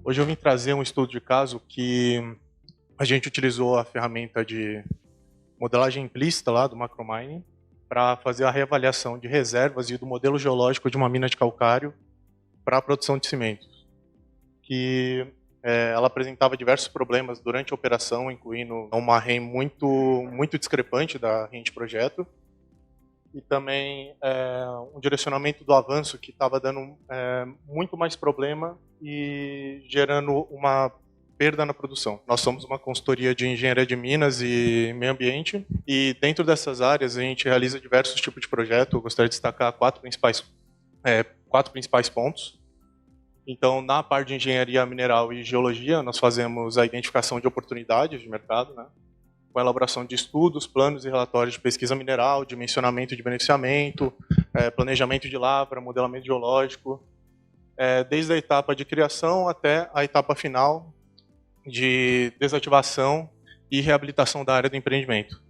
Hoje eu vim trazer um estudo de caso que a gente utilizou a ferramenta de modelagem implícita lá do Macromining para fazer a reavaliação de reservas e do modelo geológico de uma mina de calcário para a produção de cimentos, que ela apresentava diversos problemas durante a operação, incluindo uma REM muito discrepante da REM de projeto, e também um direcionamento do avanço que estava dando muito mais problema e gerando uma perda na produção. Nós somos uma consultoria de engenharia de minas e meio ambiente, e dentro dessas áreas a gente realiza diversos tipos de projetos. Eu gostaria de destacar quatro principais pontos. Então, na parte de engenharia mineral e geologia, nós fazemos a identificação de oportunidades de mercado, né, com a elaboração de estudos, planos e relatórios de pesquisa mineral, dimensionamento de beneficiamento, planejamento de lavra, modelamento geológico, desde a etapa de criação até a etapa final de desativação e reabilitação da área do empreendimento,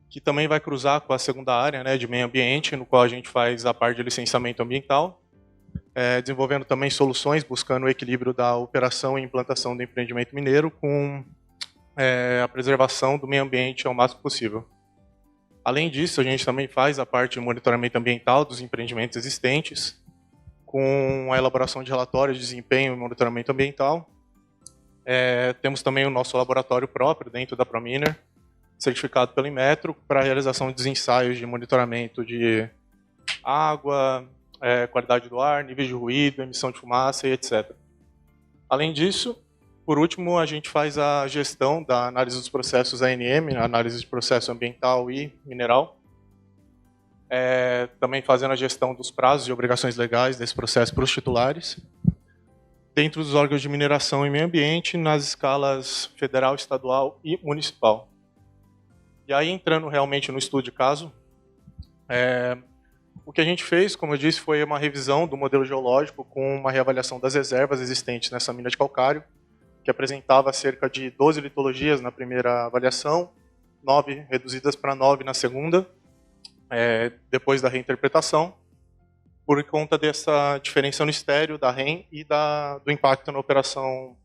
que também vai cruzar com a segunda área, né, de meio ambiente, no qual a gente faz a parte de licenciamento ambiental, desenvolvendo também soluções, buscando o equilíbrio da operação e implantação do empreendimento mineiro com a preservação do meio ambiente ao máximo possível. Além disso, a gente também faz a parte de monitoramento ambiental dos empreendimentos existentes, com a elaboração de relatórios de desempenho e monitoramento ambiental. Temos também o nosso laboratório próprio dentro da Prominer, certificado pelo Inmetro, para a realização dos ensaios de monitoramento de água, qualidade do ar, níveis de ruído, emissão de fumaça e etc. Além disso, por último, a gente faz a gestão da análise dos processos ANM, análise de processo ambiental e mineral, também fazendo a gestão dos prazos e obrigações legais desse processo para os titulares, dentro dos órgãos de mineração e meio ambiente, nas escalas federal, estadual e municipal. E aí, entrando realmente no estudo de caso, o que a gente fez, como eu disse, foi uma revisão do modelo geológico com uma reavaliação das reservas existentes nessa mina de calcário, que apresentava cerca de 12 litologias na primeira avaliação, 9 reduzidas para 9 na segunda, depois da reinterpretação, por conta dessa diferença no estéreo da REM e do impacto na operação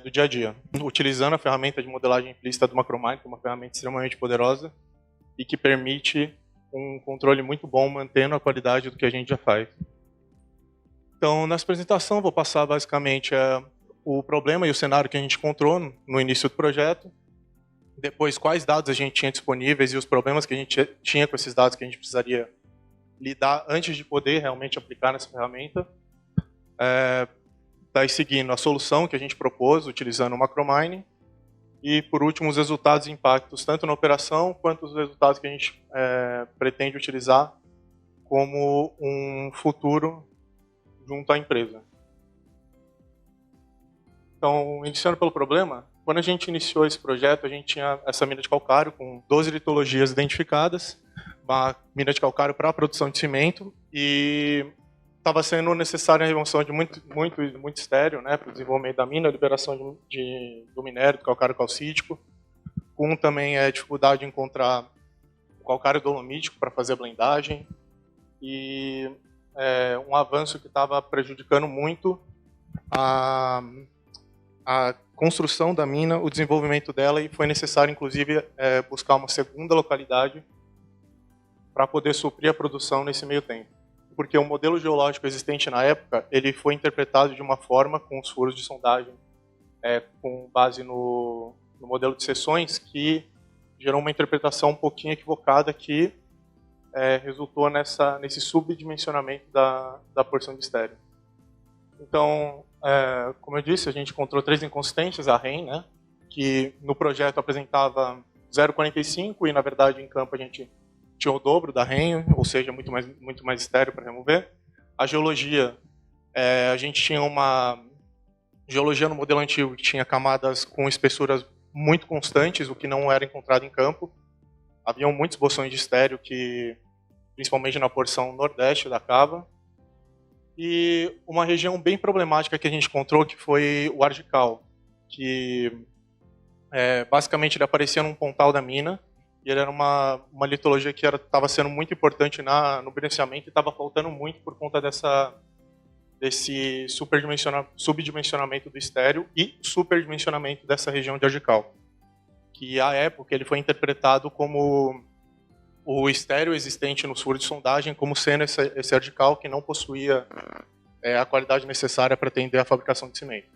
do dia a dia. Utilizando a ferramenta de modelagem implícita do Macromining, que é uma ferramenta extremamente poderosa e que permite um controle muito bom, mantendo a qualidade do que a gente já faz. Então, nessa apresentação, vou passar basicamente o problema e o cenário que a gente encontrou no início do projeto, depois quais dados a gente tinha disponíveis e os problemas que a gente tinha com esses dados que a gente precisaria lidar antes de poder realmente aplicar nessa ferramenta. Daí seguindo a solução que a gente propôs, utilizando o Macromining. E, por último, os resultados e impactos, tanto na operação, quanto os resultados que a gente pretende utilizar como um futuro junto à empresa. Então, iniciando pelo problema, quando a gente iniciou esse projeto, a gente tinha essa mina de calcário com 12 litologias identificadas, uma mina de calcário para a produção de cimento, e estava sendo necessária a remoção de muito estéreo, né, para o desenvolvimento da mina, a liberação do minério, do calcário calcítico, com também a dificuldade de encontrar o calcário dolomítico para fazer a blendagem, e um avanço que estava prejudicando muito a construção da mina, o desenvolvimento dela, e foi necessário, inclusive, buscar uma segunda localidade para poder suprir a produção nesse meio tempo. Porque o modelo geológico existente na época, ele foi interpretado de uma forma, com os furos de sondagem, com base no modelo de seções, que gerou uma interpretação um pouquinho equivocada que resultou nesse subdimensionamento da porção de estéreo. Então, como eu disse, a gente encontrou 3 inconsistências, a REM, né, que no projeto apresentava 0,45 e, na verdade, em campo a gente tinha o dobro da REM, ou seja, muito mais estéreo para remover. A geologia, a gente tinha uma geologia no modelo antigo que tinha camadas com espessuras muito constantes, o que não era encontrado em campo. Haviam muitos bolsões de estéreo, principalmente na porção nordeste da cava. E uma região bem problemática que a gente encontrou, que foi o argical, que basicamente ele aparecia num pontal da mina, e ele era uma litologia que estava sendo muito importante no beneficiamento e estava faltando muito por conta dessa desse subdimensionamento do estéreo e superdimensionamento dessa região de Ardical, que à época ele foi interpretado como o estéreo existente nos furos de sondagem como sendo esse Ardical que não possuía a qualidade necessária para atender a fabricação de cimento.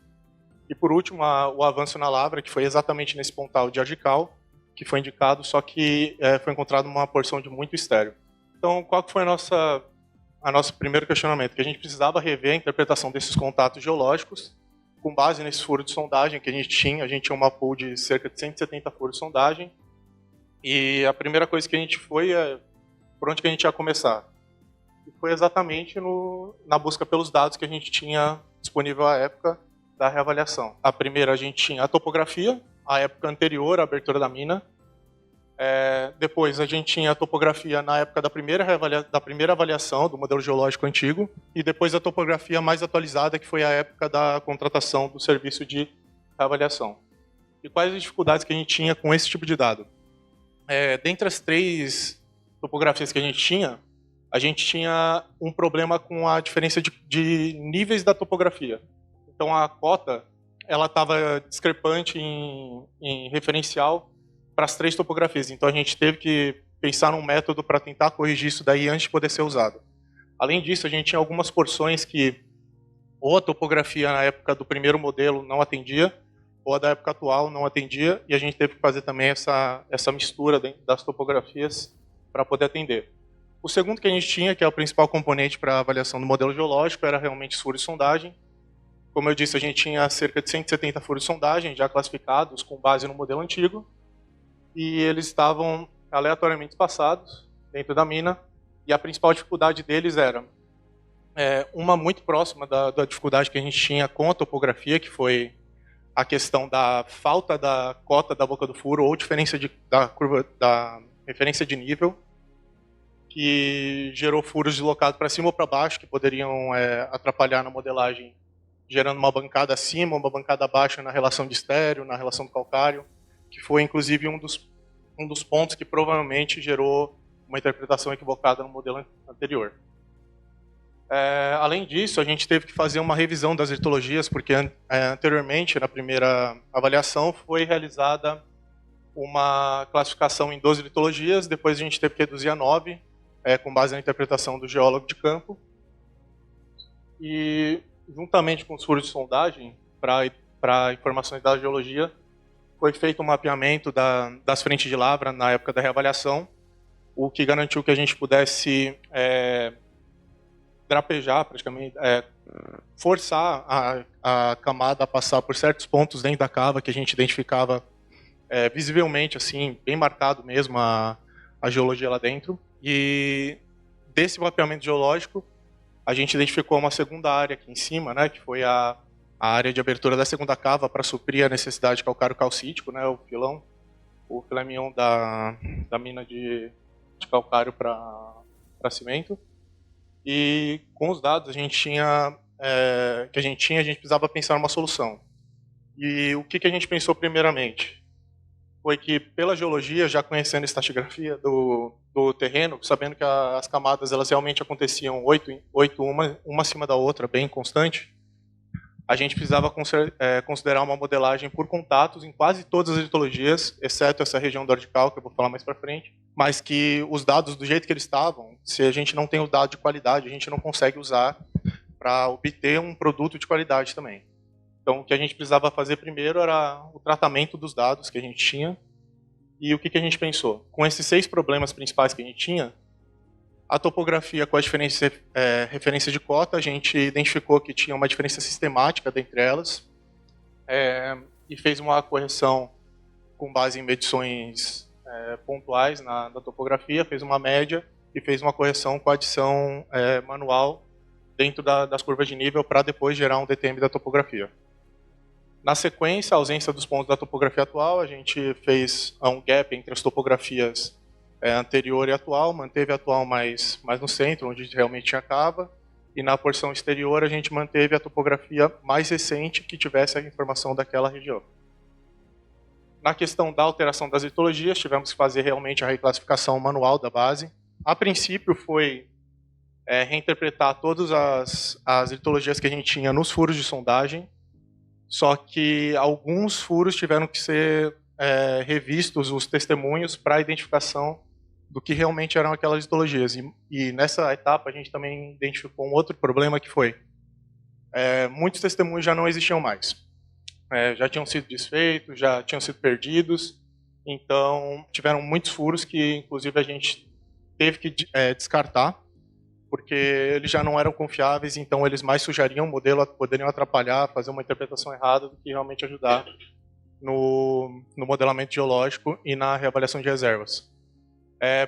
E por último, o avanço na lavra, que foi exatamente nesse pontal de Ardical, que foi indicado, só que foi encontrado uma porção de muito estéreo. Então, qual que foi a nosso primeiro questionamento? Que a gente precisava rever a interpretação desses contatos geológicos com base nesse furo de sondagem que a gente tinha uma pool de cerca de 170 furos de sondagem, e a primeira coisa que a gente foi por onde que a gente ia começar? E foi exatamente na busca pelos dados que a gente tinha disponível à época da reavaliação. A primeira, a gente tinha a topografia, a época anterior à abertura da mina. Depois, a gente tinha a topografia na época da primeira avaliação do modelo geológico antigo, e depois a topografia mais atualizada, que foi a época da contratação do serviço de reavaliação. E quais as dificuldades que a gente tinha com esse tipo de dado? Dentre as 3 topografias que a gente tinha um problema com a diferença de níveis da topografia. Então a cota ela estava discrepante em referencial para as 3 topografias. Então a gente teve que pensar num método para tentar corrigir isso daí antes de poder ser usado. Além disso, a gente tinha algumas porções que ou a topografia na época do primeiro modelo não atendia, ou a da época atual não atendia, e a gente teve que fazer também essa mistura das topografias para poder atender. O segundo que a gente tinha, que é o principal componente para a avaliação do modelo geológico, era realmente os furos de sondagem. Como eu disse, a gente tinha cerca de 170 furos de sondagem já classificados com base no modelo antigo, e eles estavam aleatoriamente espaçados dentro da mina, e a principal dificuldade deles era uma muito próxima da dificuldade que a gente tinha com a topografia, que foi a questão da falta da cota da boca do furo ou diferença da curva da referência de nível, que gerou furos deslocados para cima ou para baixo, que poderiam atrapalhar na modelagem, gerando uma bancada acima, uma bancada baixa na relação de estéreo, na relação do calcário, que foi inclusive um dos pontos que provavelmente gerou uma interpretação equivocada no modelo anterior. Além disso, a gente teve que fazer uma revisão das litologias, porque anteriormente, na primeira avaliação, foi realizada uma classificação em 12 litologias, depois a gente teve que reduzir a 9, com base na interpretação do geólogo de campo. E, juntamente com os furos de sondagem, para informações da geologia, foi feito um mapeamento das frentes de lavra na época da reavaliação, o que garantiu que a gente pudesse drapejar, praticamente, forçar a camada a passar por certos pontos dentro da cava que a gente identificava visivelmente, assim, bem marcado mesmo a geologia lá dentro. E desse mapeamento geológico, a gente identificou uma segunda área aqui em cima, né, que foi a área de abertura da segunda cava para suprir a necessidade de calcário calcítico, né, o filé mignon da mina de calcário para cimento. E com os dados que a gente precisava pensar numa solução. E o que a gente pensou primeiramente? Foi que, pela geologia, já conhecendo a estratigrafia do terreno, sabendo que as camadas elas realmente aconteciam 8 uma acima da outra, bem constante, a gente precisava considerar uma modelagem por contatos em quase todas as litologias, exceto essa região do Ardical, que eu vou falar mais para frente, mas que os dados, do jeito que eles estavam, se a gente não tem o dado de qualidade, a gente não consegue usar para obter um produto de qualidade também. Então, o que a gente precisava fazer primeiro era o tratamento dos dados que a gente tinha. E o que a gente pensou? Com esses 6 problemas principais que a gente tinha, a topografia com a referência de cota, a gente identificou que tinha uma diferença sistemática dentre elas, e fez uma correção com base em medições pontuais na topografia, fez uma média e fez uma correção com adição manual dentro das curvas de nível para depois gerar um DTM da topografia. Na sequência, a ausência dos pontos da topografia atual, a gente fez um gap entre as topografias anterior e atual, manteve a atual mais no centro, onde realmente tinha cava, e na porção exterior a gente manteve a topografia mais recente que tivesse a informação daquela região. Na questão da alteração das litologias, tivemos que fazer realmente a reclassificação manual da base. A princípio foi reinterpretar todas as litologias que a gente tinha nos furos de sondagem, só que alguns furos tiveram que ser revistos, os testemunhos, para a identificação do que realmente eram aquelas litologias. E nessa etapa a gente também identificou um outro problema que foi muitos testemunhos já não existiam mais. Já tinham sido desfeitos, já tinham sido perdidos, então tiveram muitos furos que inclusive a gente teve que descartar, porque eles já não eram confiáveis, então eles mais sujariam o modelo, poderiam atrapalhar, fazer uma interpretação errada do que realmente ajudar no modelamento geológico e na reavaliação de reservas.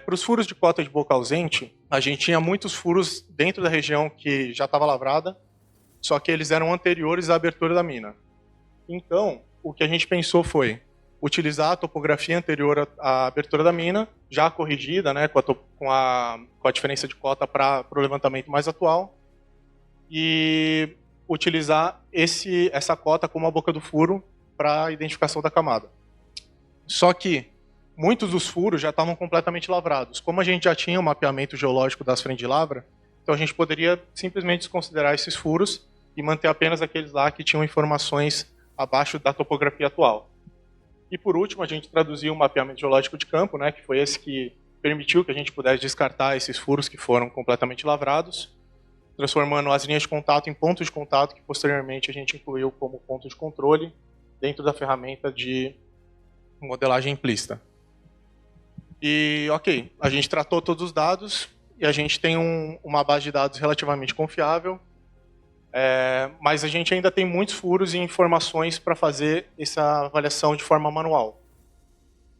Para os furos de cota de boca ausente, a gente tinha muitos furos dentro da região que já estava lavrada, só que eles eram anteriores à abertura da mina. Então, o que a gente pensou foi utilizar a topografia anterior à abertura da mina, já corrigida, né, com a diferença de cota para o levantamento mais atual, e utilizar essa cota como a boca do furo para a identificação da camada. Só que muitos dos furos já estavam completamente lavrados. Como a gente já tinha o mapeamento geológico das frentes de lavra, então a gente poderia simplesmente desconsiderar esses furos e manter apenas aqueles lá que tinham informações abaixo da topografia atual. E por último, a gente traduziu o mapeamento geológico de campo, né, que foi esse que permitiu que a gente pudesse descartar esses furos que foram completamente lavrados, transformando as linhas de contato em pontos de contato, que posteriormente a gente incluiu como ponto de controle dentro da ferramenta de modelagem implícita. E, ok, a gente tratou todos os dados e a gente tem uma base de dados relativamente confiável, mas a gente ainda tem muitos furos e informações para fazer essa avaliação de forma manual.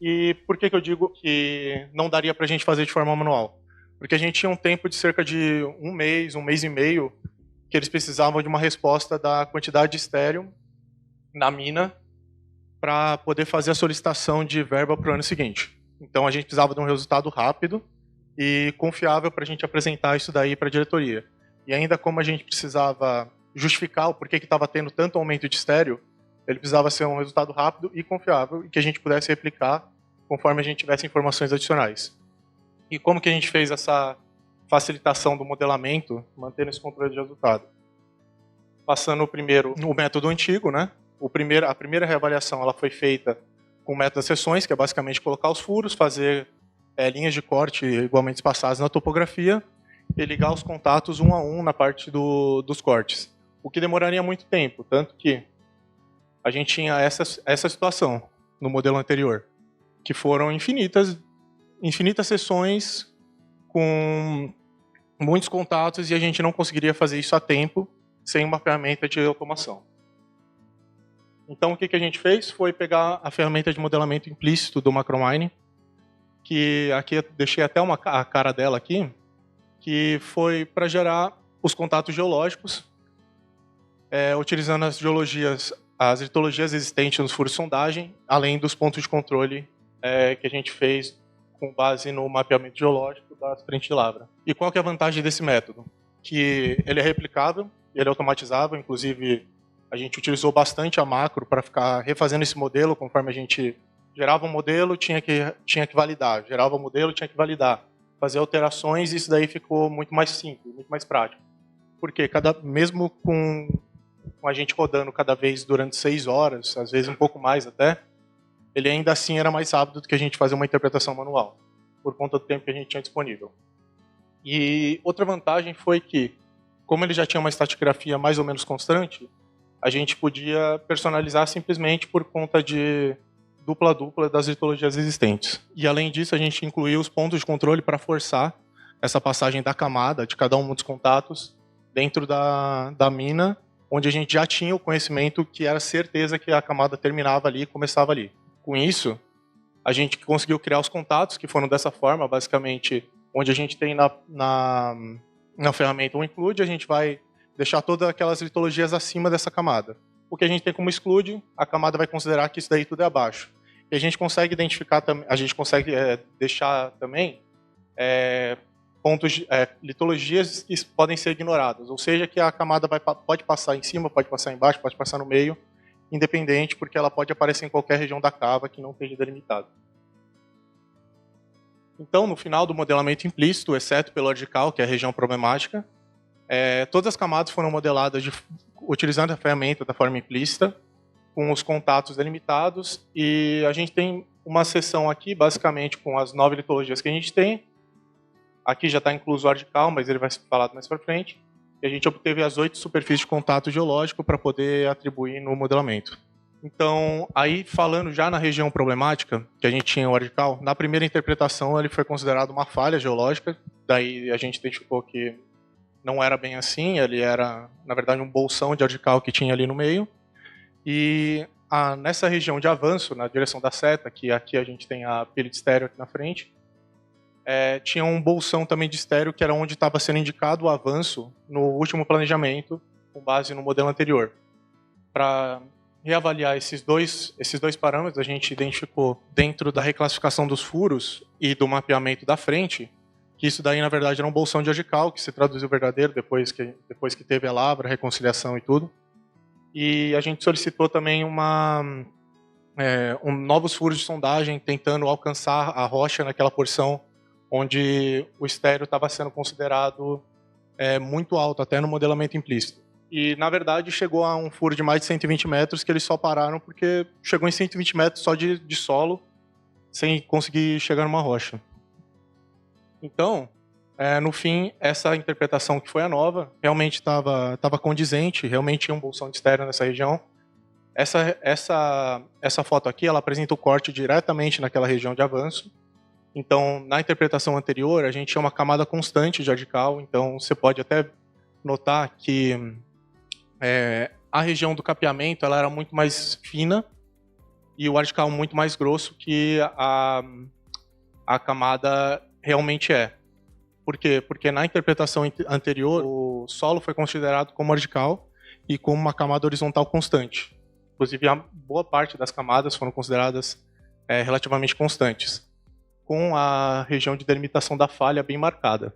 E por que eu digo que não daria para a gente fazer de forma manual? Porque a gente tinha um tempo de cerca de um mês e meio, que eles precisavam de uma resposta da quantidade de estéreo na mina para poder fazer a solicitação de verba para o ano seguinte. Então a gente precisava de um resultado rápido e confiável para a gente apresentar isso daí para a diretoria. E ainda como a gente precisava justificar o porquê que estava tendo tanto aumento de estéreo, ele precisava ser um resultado rápido e confiável e que a gente pudesse replicar conforme a gente tivesse informações adicionais. E como que a gente fez essa facilitação do modelamento, mantendo esse controle de resultado? Passando primeiro no método antigo, né? A primeira reavaliação ela foi feita com o método das seções, que é basicamente colocar os furos, fazer linhas de corte igualmente espaçadas na topografia e ligar os contatos um a um na parte dos cortes. O que demoraria muito tempo, tanto que a gente tinha essa situação no modelo anterior, que foram infinitas sessões com muitos contatos e a gente não conseguiria fazer isso a tempo sem uma ferramenta de automação. Então o que a gente fez foi pegar a ferramenta de modelamento implícito do Macromine, que aqui eu deixei até a cara dela aqui, que foi para gerar os contatos geológicos, utilizando as litologias existentes nos furos de sondagem, além dos pontos de controle que a gente fez com base no mapeamento geológico das frentes de lavra. E qual que é a vantagem desse método? Que ele é replicável, ele é automatizável, inclusive a gente utilizou bastante a macro para ficar refazendo esse modelo, conforme a gente gerava um modelo, tinha que validar, gerava um modelo, tinha que validar, fazer alterações, e isso daí ficou muito mais simples, muito mais prático. Porque mesmo com a gente rodando cada vez durante 6 horas, às vezes um pouco mais até, ele ainda assim era mais rápido do que a gente fazer uma interpretação manual, por conta do tempo que a gente tinha disponível. E outra vantagem foi que, como ele já tinha uma estratigrafia mais ou menos constante, a gente podia personalizar simplesmente por conta de dupla-dupla das litologias existentes. E além disso, a gente incluiu os pontos de controle para forçar essa passagem da camada de cada um dos contatos dentro da mina, onde a gente já tinha o conhecimento que era certeza que a camada terminava ali e começava ali. Com isso, a gente conseguiu criar os contatos, que foram dessa forma, basicamente, onde a gente tem na ferramenta um include, a gente vai deixar todas aquelas litologias acima dessa camada. O que a gente tem como exclude, a camada vai considerar que isso daí tudo é abaixo. E a gente consegue identificar, a gente consegue deixar também litologias que podem ser ignoradas, ou seja, que a camada pode passar em cima, pode passar embaixo, pode passar no meio, independente, porque ela pode aparecer em qualquer região da cava que não esteja delimitada. Então, no final do modelamento implícito, exceto pelo radical, que é a região problemática, todas as camadas foram modeladas utilizando a ferramenta da forma implícita, com os contatos delimitados, e a gente tem uma seção aqui, basicamente, com as 9 litologias que a gente tem. Aqui já está incluso o radical, mas ele vai ser falado mais para frente. E a gente obteve as 8 superfícies de contato geológico para poder atribuir no modelamento. Então, aí falando já na região problemática, que a gente tinha o radical, na primeira interpretação ele foi considerado uma falha geológica, daí a gente identificou que não era bem assim, ele era, na verdade, um bolsão de radical que tinha ali no meio. E nessa região de avanço, na direção da seta, que aqui a gente tem a pilha de estéreo aqui na frente, tinha um bolsão também de estéreo, que era onde estava sendo indicado o avanço no último planejamento, com base no modelo anterior. Para reavaliar esses dois parâmetros, a gente identificou, dentro da reclassificação dos furos e do mapeamento da frente, que isso daí, na verdade, era um bolsão de radical, que se traduziu verdadeiro depois que teve a lavra, a reconciliação e tudo. E a gente solicitou também novos furos de sondagem, tentando alcançar a rocha naquela porção onde o estéreo estava sendo considerado muito alto, até no modelamento implícito. E, na verdade, chegou a um furo de mais de 120 metros, que eles só pararam porque chegou em 120 metros só de solo, sem conseguir chegar numa rocha. Então, no fim, essa interpretação que foi a nova, realmente estava condizente, realmente tinha um bolsão de estéreo nessa região. Essa foto aqui, ela apresenta o corte diretamente naquela região de avanço. Então, na interpretação anterior, a gente tinha uma camada constante de radical, então você pode até notar que a região do capeamento ela era muito mais fina e o radical muito mais grosso que a camada realmente é. Por quê? Porque na interpretação anterior, o solo foi considerado como radical e como uma camada horizontal constante. Inclusive, a boa parte das camadas foram consideradas relativamente constantes, com a região de delimitação da falha bem marcada.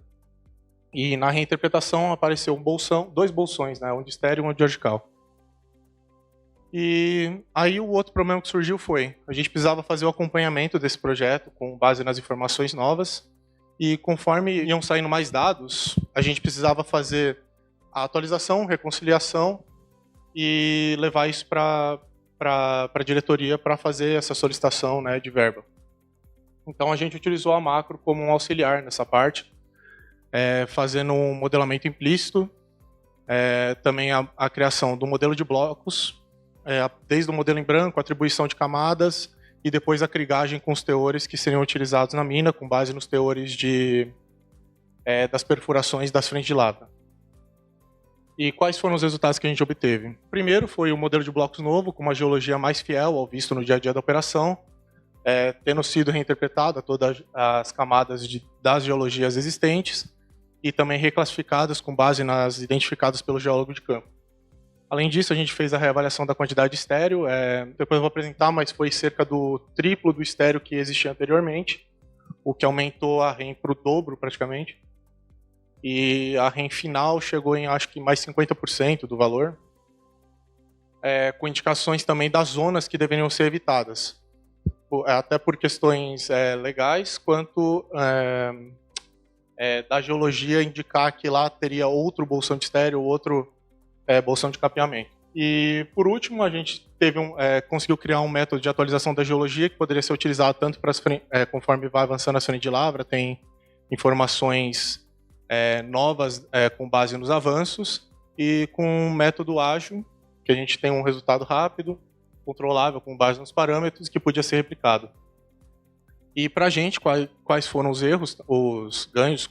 E na reinterpretação apareceu dois bolsões, né, um de estéreo e um de radical. E aí o outro problema que surgiu foi, a gente precisava fazer o acompanhamento desse projeto com base nas informações novas, e conforme iam saindo mais dados, a gente precisava fazer a atualização, reconciliação e levar isso para a diretoria para fazer essa solicitação, né, de verba. Então a gente utilizou a macro como um auxiliar nessa parte, fazendo um modelamento implícito, também a criação do modelo de blocos, desde o modelo em branco, atribuição de camadas e depois a crigagem com os teores que seriam utilizados na mina, com base nos teores das perfurações das frentes de lava. E quais foram os resultados que a gente obteve? Primeiro foi o modelo de blocos novo, com uma geologia mais fiel ao visto no dia a dia da operação, tendo sido reinterpretada todas as camadas das geologias existentes e também reclassificadas com base nas identificadas pelo geólogo de campo. Além disso, a gente fez a reavaliação da quantidade de estéreo, depois eu vou apresentar, mas foi cerca do triplo do estéreo que existia anteriormente, o que aumentou a REM para o dobro praticamente. E a REM final chegou em, acho que, mais 50% do valor, com indicações também das zonas que deveriam ser evitadas, até por questões legais, quanto da geologia indicar que lá teria outro bolsão de estéreo, outro bolsão de capeamento. E, por último, a gente conseguiu criar um método de atualização da geologia que poderia ser utilizado tanto conforme vai avançando a frente de lavra, tem informações novas com base nos avanços, e com um método ágil, que a gente tem um resultado rápido, controlável, com base nos parâmetros, que podia ser replicado. E para a gente, quais foram os ganhos,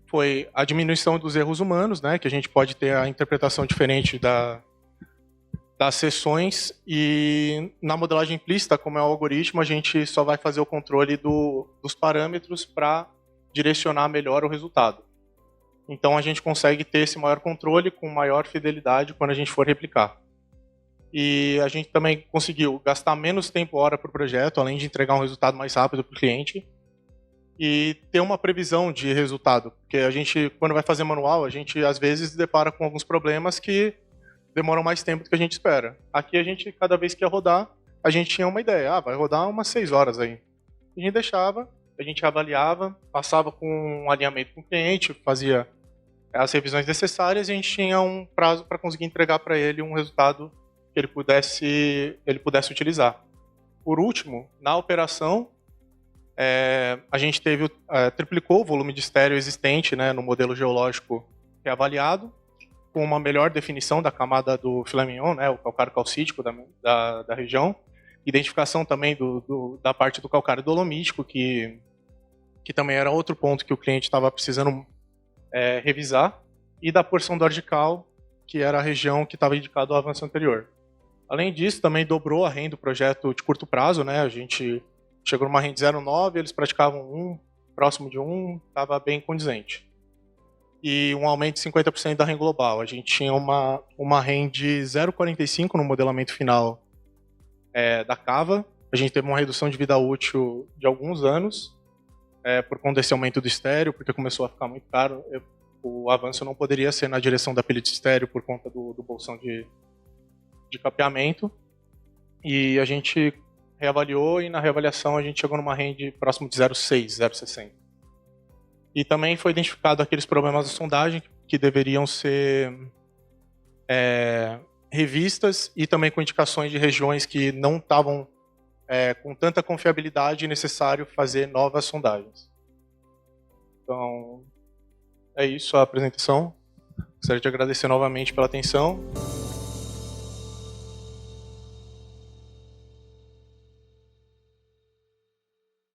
foi a diminuição dos erros humanos, né, que a gente pode ter a interpretação diferente das seções, e na modelagem implícita, como é o algoritmo, a gente só vai fazer o controle dos parâmetros para direcionar melhor o resultado. Então a gente consegue ter esse maior controle com maior fidelidade quando a gente for replicar. E a gente também conseguiu gastar menos tempo hora para o projeto, além de entregar um resultado mais rápido para o cliente, e ter uma previsão de resultado, porque a gente, quando vai fazer manual, a gente às vezes se depara com alguns problemas que demoram mais tempo do que a gente espera. Aqui a gente, cada vez que ia rodar, a gente tinha uma ideia, vai rodar umas 6 horas aí. A gente deixava, a gente avaliava, passava com um alinhamento com o cliente, fazia as revisões necessárias e a gente tinha um prazo para conseguir entregar para ele um resultado que ele pudesse utilizar. Por último, na operação, a gente triplicou o volume de estéreo existente, né, no modelo geológico reavaliado, com uma melhor definição da camada do filé mignon, né, o calcário calcítico da região, identificação também da parte do calcário dolomítico, que também era outro ponto que o cliente estava precisando revisar, e da porção do argical, que era a região que estava indicada ao avanço anterior. Além disso, também dobrou a renda do projeto de curto prazo, né? A gente chegou numa renda de 0,9, eles praticavam próximo de 1, estava bem condizente. E um aumento de 50% da renda global. A gente tinha uma renda de 0,45 no modelamento final da Cava. A gente teve uma redução de vida útil de alguns anos, por conta desse aumento do estéreo, porque começou a ficar muito caro. O avanço não poderia ser na direção da pilha de estéreo por conta do bolsão de capeamento. E a gente reavaliou, e na reavaliação a gente chegou numa renda próximo de 0,6, 0,60. E também foi identificado aqueles problemas da sondagem que deveriam ser revistas, e também com indicações de regiões que não estavam com tanta confiabilidade, necessário fazer novas sondagens. Então, é isso a apresentação. Gostaria de agradecer novamente pela atenção.